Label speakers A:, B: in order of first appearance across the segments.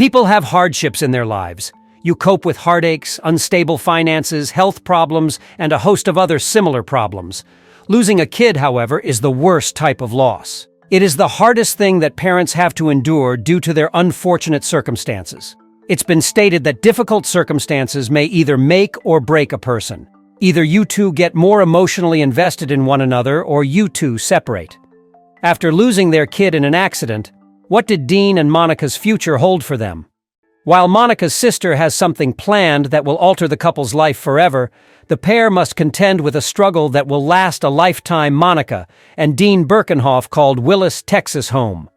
A: People have hardships in their lives. You cope with heartaches, unstable finances, health problems, and a host of other similar problems. Losing a kid, however, is the worst type of loss. It is the hardest thing that parents have to endure due to their unfortunate circumstances. It's been stated that difficult circumstances may either make or break a person. Either you two get more emotionally invested in one another or you two separate. After losing their kid in an accident, what did Dean and Monica's future hold for them? While Monica's sister has something planned that will alter the couple's life forever, the pair must contend with a struggle that will last a lifetime. Monica and Dean Birkenhoff called Willis, Texas home.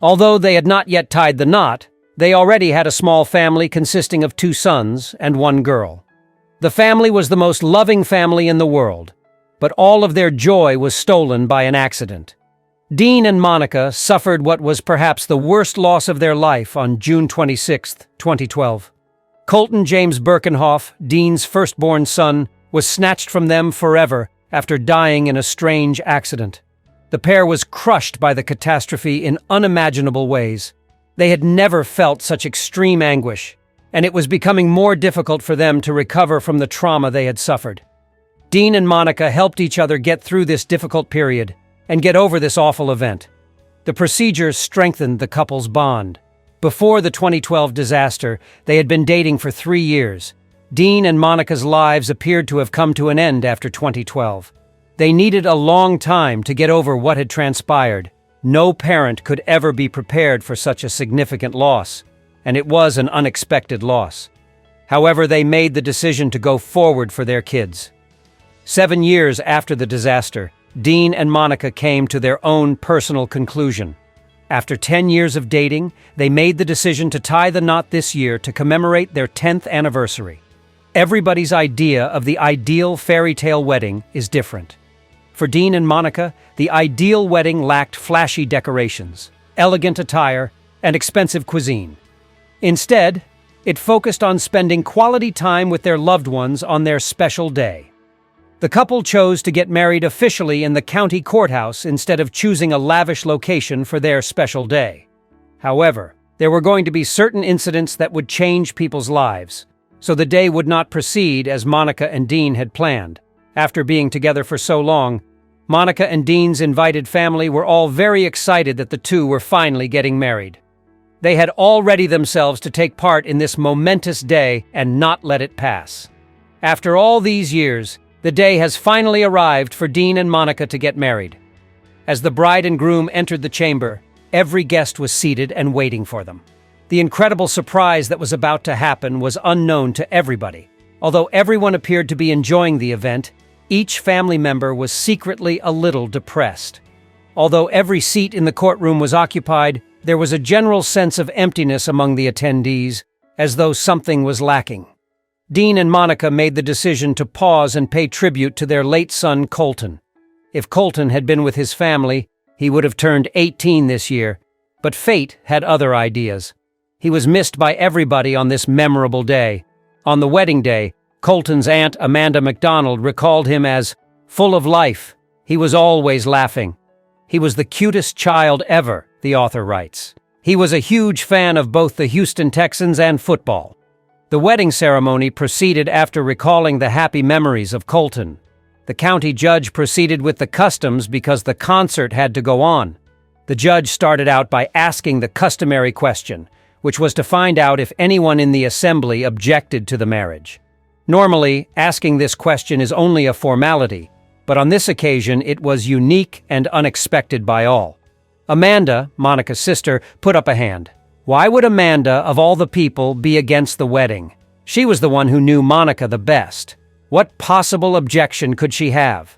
A: Although they had not yet tied the knot, they already had a small family consisting of 2 sons and 1 girl. The family was the most loving family in the world, but all of their joy was stolen by an accident. Dean and Monica suffered what was perhaps the worst loss of their life on June 26, 2012. Colton James Birkenhoff, Dean's firstborn son, was snatched from them forever after dying in a strange accident. The pair was crushed by the catastrophe in unimaginable ways. They had never felt such extreme anguish, and it was becoming more difficult for them to recover from the trauma they had suffered. Dean and Monica helped each other get through this difficult period and get over this awful event. The procedures strengthened the couple's bond. Before the 2012 disaster, they had been dating for 3 years. Dean and Monica's lives appeared to have come to an end after 2012. They needed a long time to get over what had transpired. No parent could ever be prepared for such a significant loss, and it was an unexpected loss. However, they made the decision to go forward for their kids. 7 years after the disaster, Dean and Monica came to their own personal conclusion. After 10 years of dating, they made the decision to tie the knot this year to commemorate their 10th anniversary. Everybody's idea of the ideal fairy tale wedding is different. For Dean and Monica, the ideal wedding lacked flashy decorations, elegant attire, and expensive cuisine. Instead, it focused on spending quality time with their loved ones on their special day. The couple chose to get married officially in the county courthouse instead of choosing a lavish location for their special day. However, there were going to be certain incidents that would change people's lives, so the day would not proceed as Monica and Dean had planned. After being together for so long, Monica and Dean's invited family were all very excited that the two were finally getting married. They had all ready themselves to take part in this momentous day and not let it pass. After all these years, the day has finally arrived for Dean and Monica to get married. As the bride and groom entered the chamber, every guest was seated and waiting for them. The incredible surprise that was about to happen was unknown to everybody. Although everyone appeared to be enjoying the event, each family member was secretly a little depressed. Although every seat in the courtroom was occupied, there was a general sense of emptiness among the attendees, as though something was lacking. Dean and Monica made the decision to pause and pay tribute to their late son, Colton. If Colton had been with his family, he would have turned 18 this year, but fate had other ideas. He was missed by everybody on this memorable day. On the wedding day, Colton's aunt, Amanda McDonald, recalled him as full of life. He was always laughing. He was the cutest child ever, the author writes. He was a huge fan of both the Houston Texans and football. The wedding ceremony proceeded after recalling the happy memories of Colton. The county judge proceeded with the customs because the concert had to go on. The judge started out by asking the customary question, which was to find out if anyone in the assembly objected to the marriage. Normally, asking this question is only a formality, but on this occasion it was unique and unexpected by all. Amanda, Monica's sister, put up a hand. Why would Amanda, of all the people, be against the wedding? She was the one who knew Monica the best. What possible objection could she have?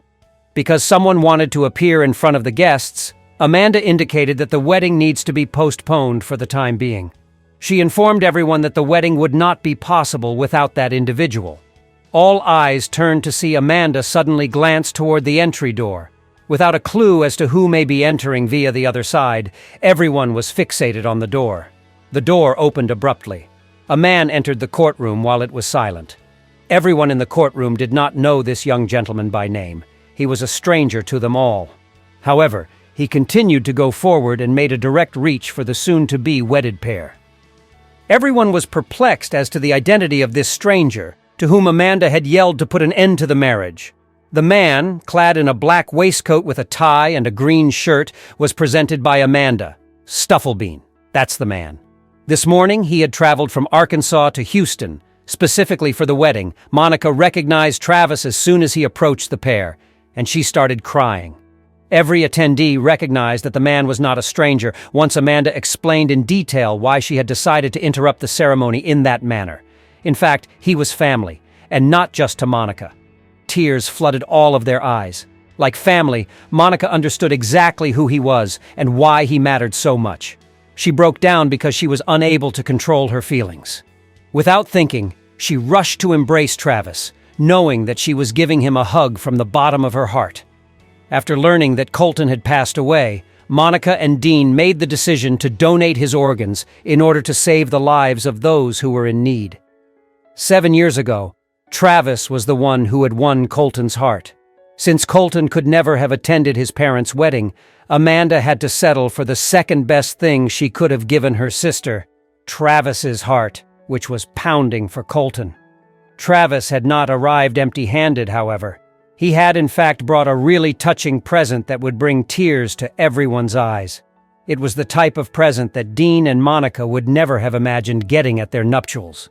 A: Because someone wanted to appear in front of the guests, Amanda indicated that the wedding needs to be postponed for the time being. She informed everyone that the wedding would not be possible without that individual. All eyes turned to see Amanda suddenly glance toward the entry door. Without a clue as to who may be entering via the other side, everyone was fixated on the door. The door opened abruptly. A man entered the courtroom while it was silent. Everyone in the courtroom did not know this young gentleman by name. He was a stranger to them all. However, he continued to go forward and made a direct reach for the soon-to-be wedded pair. Everyone was perplexed as to the identity of this stranger, to whom Amanda had yelled to put an end to the marriage. The man, clad in a black waistcoat with a tie and a green shirt, was presented by Amanda. Stufflebean, that's the man. This morning, he had traveled from Arkansas to Houston, specifically for the wedding. Monica recognized Travis as soon as he approached the pair, and she started crying. Every attendee recognized that the man was not a stranger once Amanda explained in detail why she had decided to interrupt the ceremony in that manner. In fact, he was family, and not just to Monica. Tears flooded all of their eyes. Like family, Monica understood exactly who he was and why he mattered so much. She broke down because she was unable to control her feelings. Without thinking, she rushed to embrace Travis, knowing that she was giving him a hug from the bottom of her heart. After learning that Colton had passed away, Monica and Dean made the decision to donate his organs in order to save the lives of those who were in need. 7 years ago, Travis was the one who had won Colton's heart. Since Colton could never have attended his parents' wedding, Amanda had to settle for the second best thing she could have given her sister, Travis's heart, which was pounding for Colton. Travis had not arrived empty-handed, however. He had in fact brought a really touching present that would bring tears to everyone's eyes. It was the type of present that Dean and Monica would never have imagined getting at their nuptials.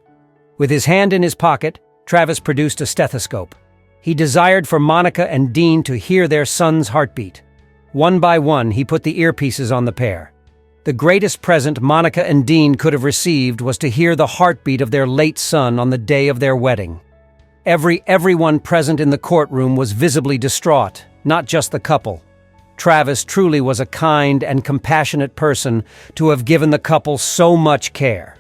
A: With his hand in his pocket, Travis produced a stethoscope. He desired for Monica and Dean to hear their son's heartbeat. One by one, he put the earpieces on the pair. The greatest present Monica and Dean could have received was to hear the heartbeat of their late son on the day of their wedding. Everyone present in the courtroom was visibly distraught, not just the couple. Travis truly was a kind and compassionate person to have given the couple so much care.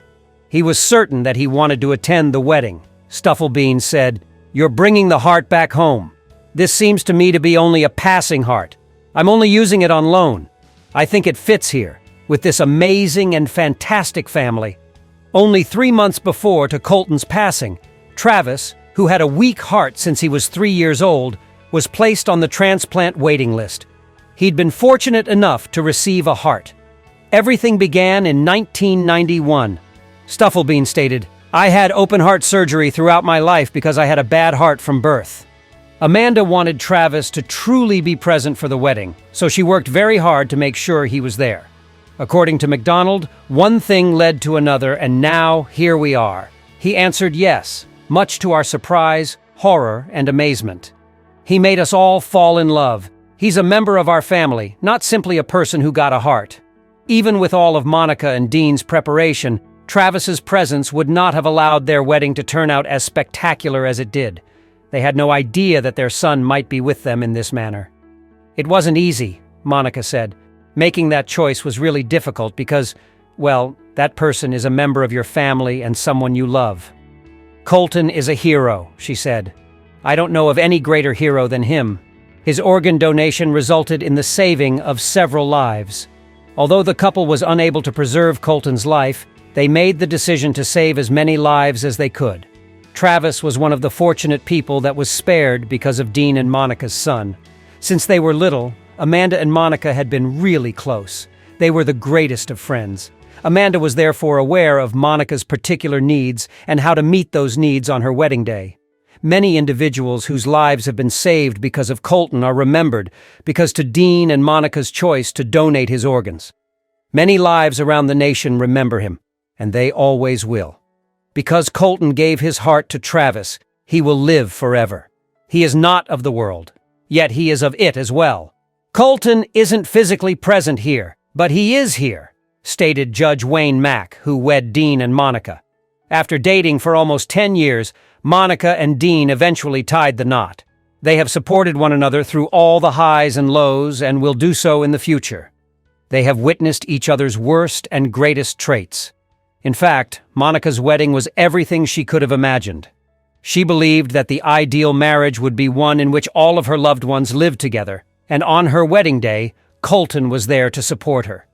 A: He was certain that he wanted to attend the wedding. Stufflebean said, "You're bringing the heart back home. This seems to me to be only a passing heart. I'm only using it on loan. I think it fits here, with this amazing and fantastic family." Only 3 months before to Colton's passing, Travis, who had a weak heart since he was 3 years old, was placed on the transplant waiting list. He'd been fortunate enough to receive a heart. Everything began in 1991. Stufflebean stated, "I had open-heart surgery throughout my life because I had a bad heart from birth." Amanda wanted Travis to truly be present for the wedding, so she worked very hard to make sure he was there. According to MacDonald, one thing led to another, and now here we are. He answered yes, much to our surprise, horror, and amazement. He made us all fall in love. He's a member of our family, not simply a person who got a heart. Even with all of Monica and Dean's preparation, Travis's presence would not have allowed their wedding to turn out as spectacular as it did. They had no idea that their son might be with them in this manner. "It wasn't easy," Monica said. "Making that choice was really difficult because, well, that person is a member of your family and someone you love." "Colton is a hero," she said. "I don't know of any greater hero than him. His organ donation resulted in the saving of several lives. Although the couple was unable to preserve Colton's life, they made the decision to save as many lives as they could. Travis was one of the fortunate people that was spared because of Dean and Monica's son. Since they were little, Amanda and Monica had been really close. They were the greatest of friends. Amanda was therefore aware of Monica's particular needs and how to meet those needs on her wedding day. Many individuals whose lives have been saved because of Colton are remembered because to Dean and Monica's choice to donate his organs. Many lives around the nation remember him, and they always will. Because Colton gave his heart to Travis, he will live forever. He is not of the world, yet he is of it as well. "Colton isn't physically present here, but he is here," stated Judge Wayne Mack, who wed Dean and Monica. After dating for almost 10 years, Monica and Dean eventually tied the knot. They have supported one another through all the highs and lows and will do so in the future. They have witnessed each other's worst and greatest traits. In fact, Monica's wedding was everything she could have imagined. She believed that the ideal marriage would be one in which all of her loved ones lived together, and on her wedding day, Colton was there to support her.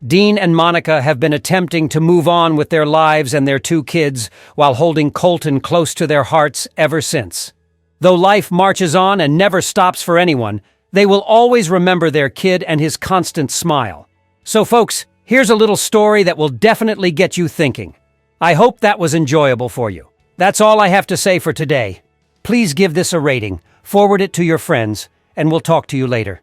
A: Dean and Monica have been attempting to move on with their lives and their 2 kids while holding Colton close to their hearts ever since. Though life marches on and never stops for anyone, they will always remember their kid and his constant smile. So folks, here's a little story that will definitely get you thinking. I hope that was enjoyable for you. That's all I have to say for today. Please give this a rating, forward it to your friends, and we'll talk to you later.